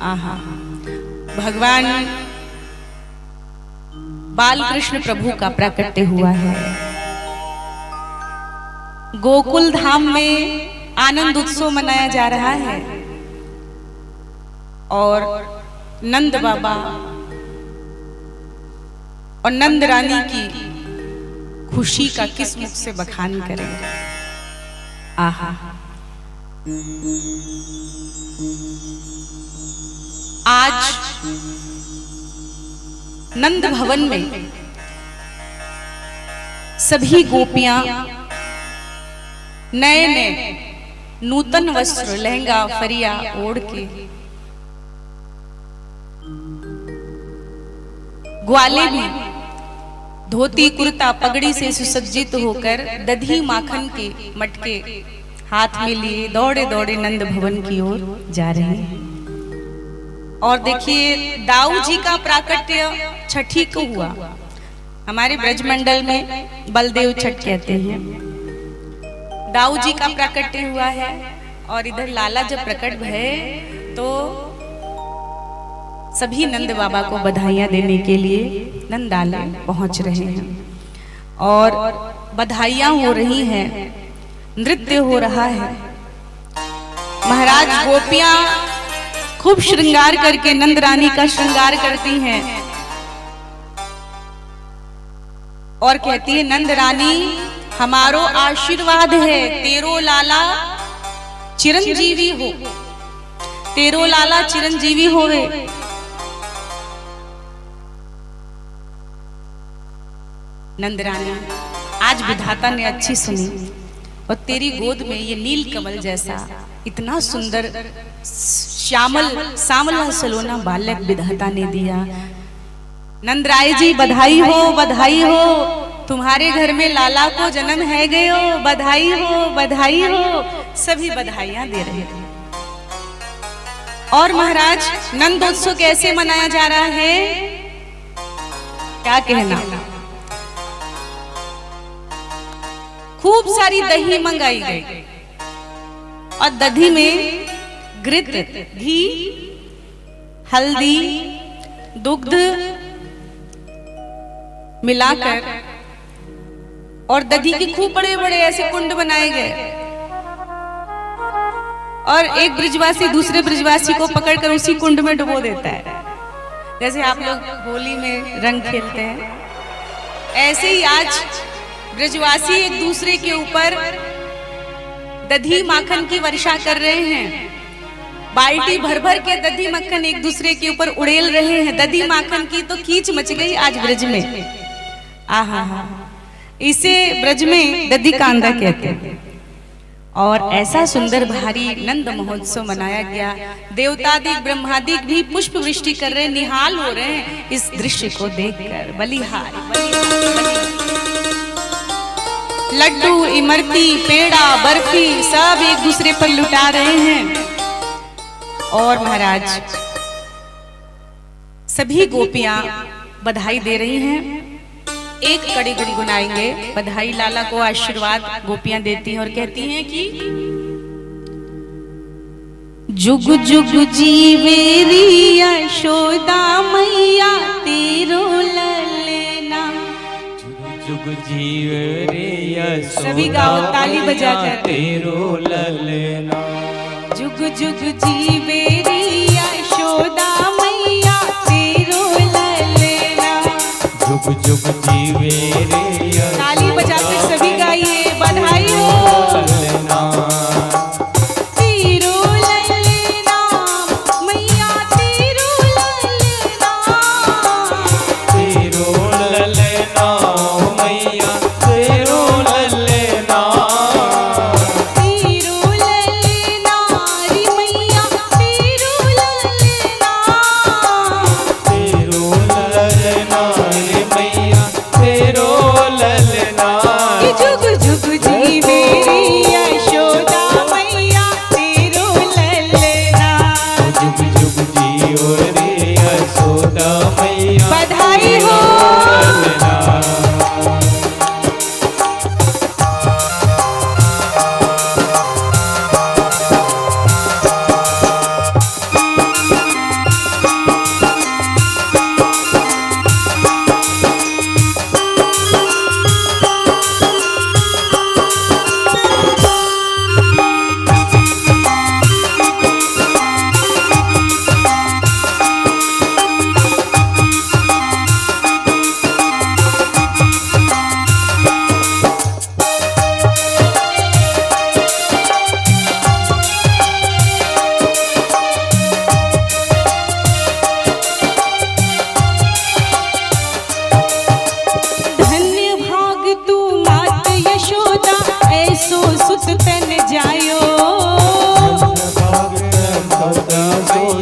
आहा, भगवान बाल कृष्ण प्रभु का प्राकट्य हुआ है। गोकुल धाम में आनंद उत्सव मनाया जा रहा है और नंद बाबा और नंद रानी की खुशी का किस मुख से बखान करेंगे। आहा, आज नंद भवन में सभी गोपियां नए नए नूतन वस्त्र लहंगा फरिया ओढ़ के, ग्वाले भी धोती कुर्ता पगड़ी से सुसज्जित होकर दधी माखन के मटके हाथ में लिए दौड़े दौड़े नंद भवन की ओर जा रहे हैं। और देखिए, दाऊ जी का प्राकट्य छठी को हुआ। हमारे ब्रजमंडल में बलदेव छठ कहते हैं। दाऊ जी का प्राकट्य हुआ है और इधर लाला जब प्रकट भये तो सभी नंद बाबा को बधाइयां देने के लिए नंदालय पहुंच रहे हैं और बधाइयां हो रही हैं, नृत्य हो रहा है। महाराज गोपियां खूब श्रृंगार करके नंद रानी का श्रृंगार करती हैं और कहती है, नंद रानी हमारो आशीर्वाद है, तेरो लाला चिरंजीवी हो, तेरो लाला चिरंजीवी होवे। नंद रानी, आज विधाता ने अच्छी सुनी और तेरी गोद में ये नील कमल जैसा इतना सुंदर श्यामल सामला सलोना बालक विधाता ने दिया। नंदराय जी बधाई हो, बधाई हो, तुम्हारे घर में लाला को जन्म है गयो, बधाई हो, बधाई हो। सभी बधाइयां दे रहे थे। और महाराज, नंदोत्सव कैसे मनाया जा रहा है, क्या कहना। खूब सारी दही मंगाई गई और दही में घृत, घी, हल्दी, दुग्ध मिलाकर और दही के खूब बड़े बड़े ऐसे कुंड बनाए गए और एक ब्रिजवासी दूसरे ब्रिजवासी को पकड़कर उसी कुंड में डुबो देता है। जैसे आप लोग होली में रंग खेलते हैं, ऐसे ही आज ब्रजवासी एक दूसरे के ऊपर दधी माखन की वर्षा कर रहे हैं। बाल्टी भर भर के दधी मक्खन एक दूसरे के ऊपर उड़ेल रहे हैं। दधी माखन की तो कीच मच गई आज ब्रज में। आहा, इसे ब्रज में दधी कांदा कहते हैं। और ऐसा सुंदर भारी नंद महोत्सव मनाया गया। देवतादिक ब्रह्मादिक भी पुष्प वृष्टि कर रहे, निहाल हो रहे हैं इस दृश्य को देखकर। बलिहार लड्डू, इमरती, पेड़ा, बर्फी सब एक दूसरे पर लुटा रहे हैं। और महाराज, सभी गोपियां बधाई दे रही हैं। एक कड़ी गुनगुनाएंगे, बधाई लाला को आशीर्वाद गोपियां देती हैं और कहती हैं कि जुग जुग जीवेरी यशोदा मैया तेरो ललना। जुग जीवेरी यशोदा, सभी गाओ ताली बजाकर, तेरो ललना। जुग जुग जीवेरी यशोदा मैया तेरो ललना। जुग जुग जीवेरी, ताली बजाकर सभी गाइए, बधाई हो ललना।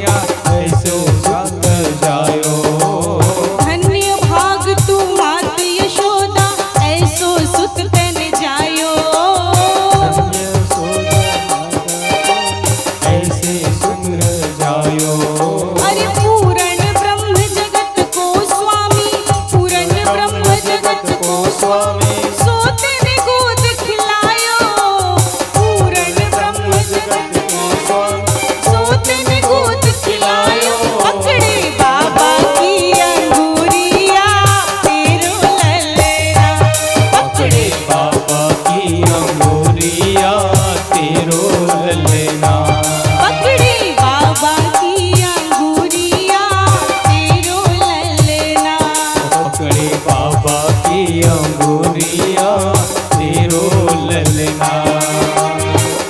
मैया ऐसो संग जायो। धन्य भाग तू मात यशोदा ऐसो सुत तन जायो। धन्य यशोदा ऐसे सुंदर जायो। अरे पूर्ण ब्रह्म जगत को स्वामी, पूर्ण ब्रह्म जगत को स्वामी सोते ने गोद खिलायो। पूर्ण ब्रह्म जगत को सोते ने गोद खिलायो। पकड़े बाबा की अंगूरिया तेरो ललेना। पकड़े बाबा की अंगूरिया तेरो ललेना। पकड़े बाबा की अंगूरिया तेरो ललेना। पकड़े बाबा की अंगूरिया तेरो ललेना।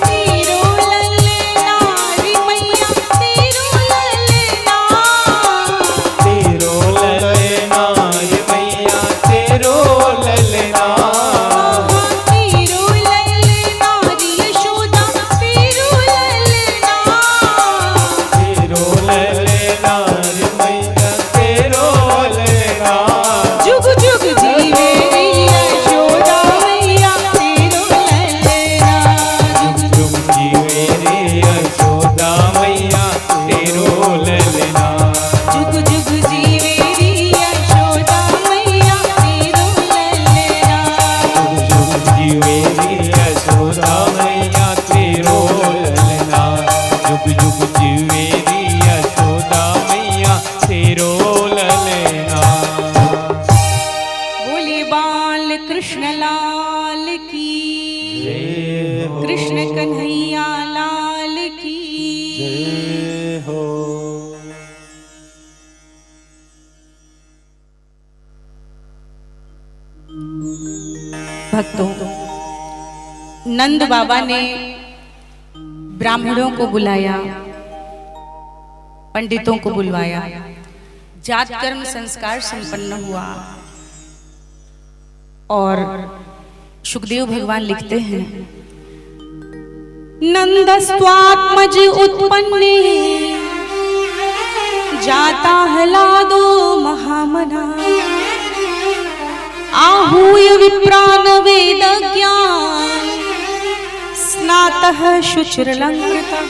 तेरो ललेना रे मैया तेरो ललेना। तेरो ललेना ये मैया तेरो ललेना। तेरो ललेना रे यशोदा तेरो ललेना। तेरो ललेना ये मैया तेरो ललेना। जुग जुग जीवे रे यशोदा मैया तेरो ललेना। जुग जुग जीवे रे यशोदा मैया तेरो ललेना। जुग जुग जीवे रे यशोदा मैया तेरो ललेना। जुग जुग जीवे रे यशोदा मैया तेरो ललेना। जुग जुग जीवे रे यशोदा मैया तेरो ललेना। बोले बाल कृष्ण लाल की, जय हो। कृष्ण कन्हैया लाल की। जय हो। भक्तों, नंद बाबा ने ब्राह्मणों को बुलाया, पंडितों को बुलवाया, जात कर्म संस्कार संपन्न हुआ। और सुखदेव भगवान लिखते हैं, नंदस्त्वात्मज उत्पन्ने जाता हलादो महामना। आहूय विप्रान वेद ज्ञान स्नातः शुचिर्लंकृतः।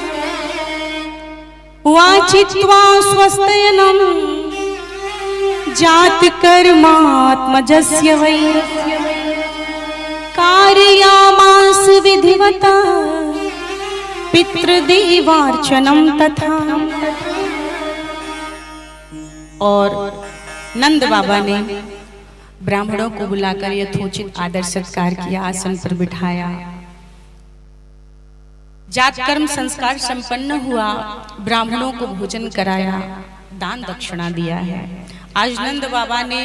वाचित्वा स्वस्तयनं जात कर्मात्मजस्य वै। कारयामास विधिवता पितृदेवार्चनं तथा। और नंद बाबा ने ब्राह्मणों को बुलाकर यथोचित आदर सत्कार किया, आसन पर बिठाया, जात कर्म संस्कार संपन्न हुआ, ब्राह्मणों को भोजन कराया, दान दक्षिणा दिया है। आज नंद बाबा ने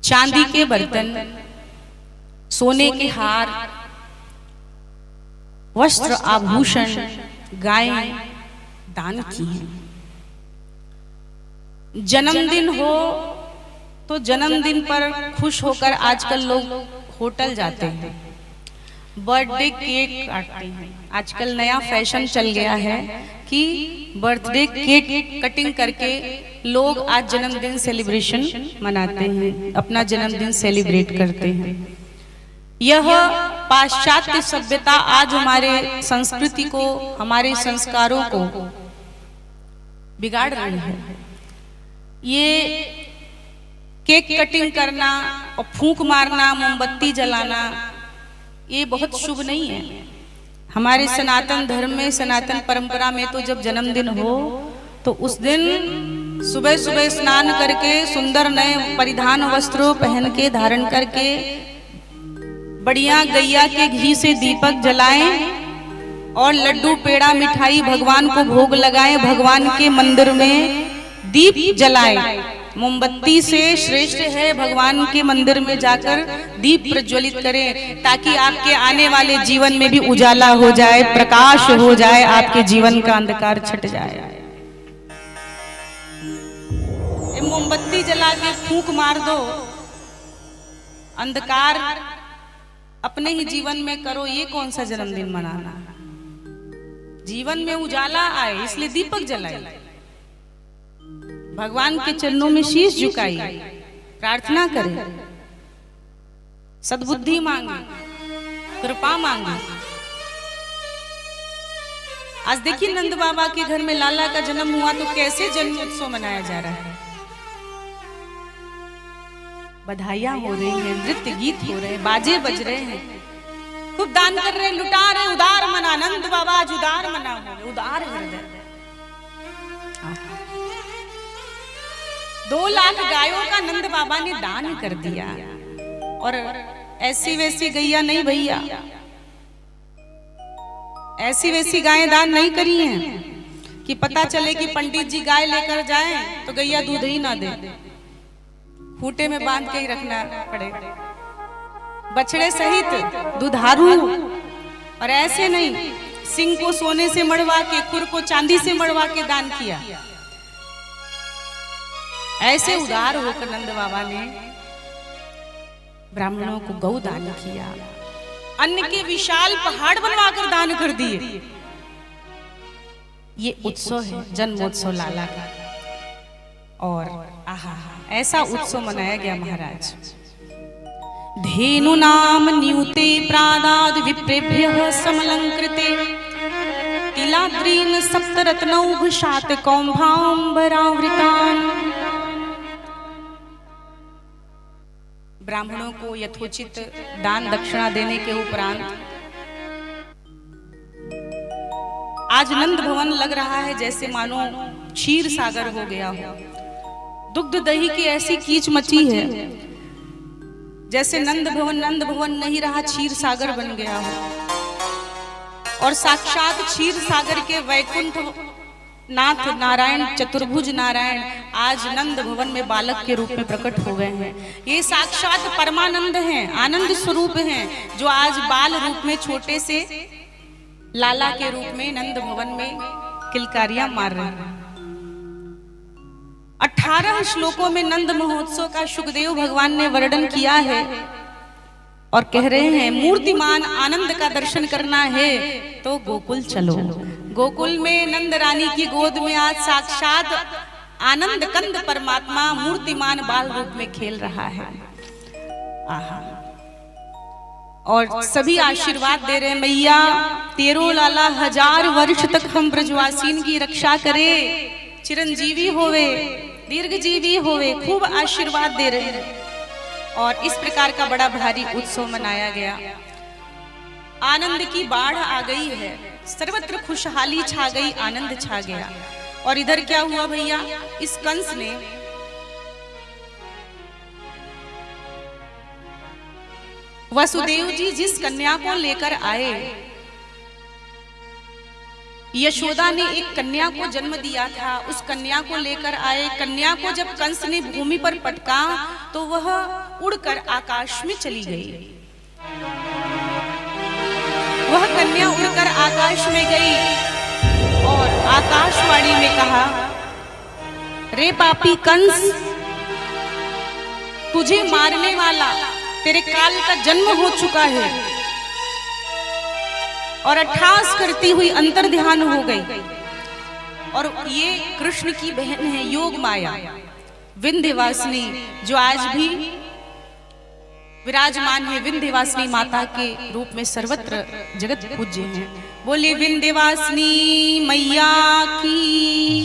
चांदी के बर्तन, सोने के हार, वस्त्र, आभूषण, गायें दान की हैं। जन्मदिन हो तो जन्मदिन पर खुश होकर आजकल लोग होटल जाते हैं, बर्थडे केक काटते हैं। आजकल नया फैशन चल गया है कि बर्थडे केक कटिंग करके लोग आज जन्मदिन सेलिब्रेशन मनाते हैं, अपना जन्मदिन सेलिब्रेट करते हैं। यह पाश्चात्य सभ्यता आज हमारे संस्कृति को, हमारे संस्कारों को बिगाड़ रही है। ये केक कटिंग करना और फूंक मारना, मोमबत्ती जलाना, ये बहुत शुभ नहीं है। हमारे सनातन धर्म में, सनातन परंपरा में तो जब जन्मदिन हो तो उस दिन सुबह सुबह स्नान करके, सुंदर नए परिधान वस्त्रों पहन के, धारण करके, बढ़िया गैया के घी से दीपक जलाएं और लड्डू, पेड़ा, मिठाई भगवान को भोग लगाएं, भगवान के मंदिर में दीप जलाएं। मोमबत्ती से श्रेष्ठ है भगवान के मंदिर में जाकर दीप प्रज्वलित करें, ताकि आपके आने वाले जीवन में भी उजाला हो जाए, प्रकाश हो जाए, आपके जीवन का अंधकार छट जाए। मोमबत्ती जला के फूंक मार दो, अंधकार अपने ही जीवन में करो, ये कौन सा जन्मदिन मनाना। जीवन में उजाला आए इसलिए दीपक जलाए, भगवान के चरणों में शीश झुकाई, प्रार्थना करें, सद्बुद्धि मांगे, कृपा मांगे। आज देखिए नंद बाबा के घर में लाला का जन्म हुआ तो कैसे जन्म उत्सव मनाया जा रहा है। बधाइयां हो रही हैं, नृत्य गीत हो रहे हैं, बाजे बज रहे हैं, खूब दान कर रहे हैं, लुटा रहे हैं। उदार मना, नंद बाबा आज उदार मना, उदार हृदय। 2 लाख गायों का नंद बाबा ने दान कर दिया। और ऐसी वैसी गैया नहीं भैया, ऐसी वैसी गायें दान नहीं करी हैं कि पता चले कि पंडित जी गाय लेकर जाएं तो गैया दूध ही ना दे, खूंटे में बांध के ही रखना पड़े, बछड़े सहित दुधारू। और ऐसे नहीं, सिंह को सोने से मड़वा के, खुर को चांदी से मड़वा के दान किया। ऐसे उदार होकर नंद बाबा ने ब्राह्मणों को गौ दान किया, अन्न के विशाल पहाड़ बनवाकर दान कर दिए। ये उत्सव है जन्मोत्सव लाला का। और आहा, ऐसा उत्सव मनाया गया महाराज। धेनु नाम न्यूते प्रादाद विप्रेभ्यः समलंकृते तिलाद्रीन सप्तरत्नौघ शातकौंभाम्बरावृतान्। ब्राह्मणों को यथोचित दान दक्षिणा देने के उपरांत आज नंद भवन लग रहा है जैसे मानो क्षीर सागर हो गया हो। दुग्ध दही की ऐसी कीच मची है जैसे नंद भवन नहीं रहा, क्षीर सागर बन गया हो। और साक्षात क्षीर सागर के वैकुंठ नाथ नारायण, चतुर्भुज नारायण आज नंद भवन में बालक के रूप में प्रकट हो गए हैं। ये साक्षात परमानंद हैं, आनंद स्वरूप हैं, जो आज बाल रूप में छोटे से लाला के रूप में नंद भवन में किलकारियां मार रहे हैं। 18 श्लोकों में नंद महोत्सव का सुखदेव भगवान ने वर्णन किया है और कह रहे हैं मूर्तिमान आनंद का दर्शन करना है तो गोकुल चलो। गोकुल में नंद रानी की गोद में आज साक्षात आनंद कंद परमात्मा मूर्तिमान बाल रूप में खेल रहा है। आहा, और सभी आशीर्वाद दे रहे हैं, मैया तेरो लाला 1000 वर्ष तक हम ब्रजवासीन की रक्षा करे, चिरंजीवी होवे, दीर्घजीवी होवे, खूब आशीर्वाद दे रहे हैं। और इस प्रकार का बड़ा भारी उत्सव मनाया गया। आनंद की बाढ़ आ गई है, सर्वत्र खुशहाली छा गई, आनंद छा गया। और इधर क्या हुआ भैया, इस कंस ने वसुदेव जी जिस कन्या को लेकर आए, यशोदा ने एक कन्या को जन्म दिया था, उस कन्या को लेकर आए। कन्या को जब कंस ने भूमि पर पटका तो वह उड़कर आकाश में चली गई। वह कन्या उड़कर आकाश में गई और आकाशवाणी में कहा, रे पापी कंस, तुझे मारने वाला तेरे काल का जन्म हो चुका है। और अट्ठास करती हुई अंतर ध्यान हो गई। और ये कृष्ण की बहन है योग माया विंध्यवासिनी, जो आज भी विराजमान है, विंध्यवासिनी माता के रूप में सर्वत्र जगत पूज्य हैं। बोले विंध्यवासिनी मैया की।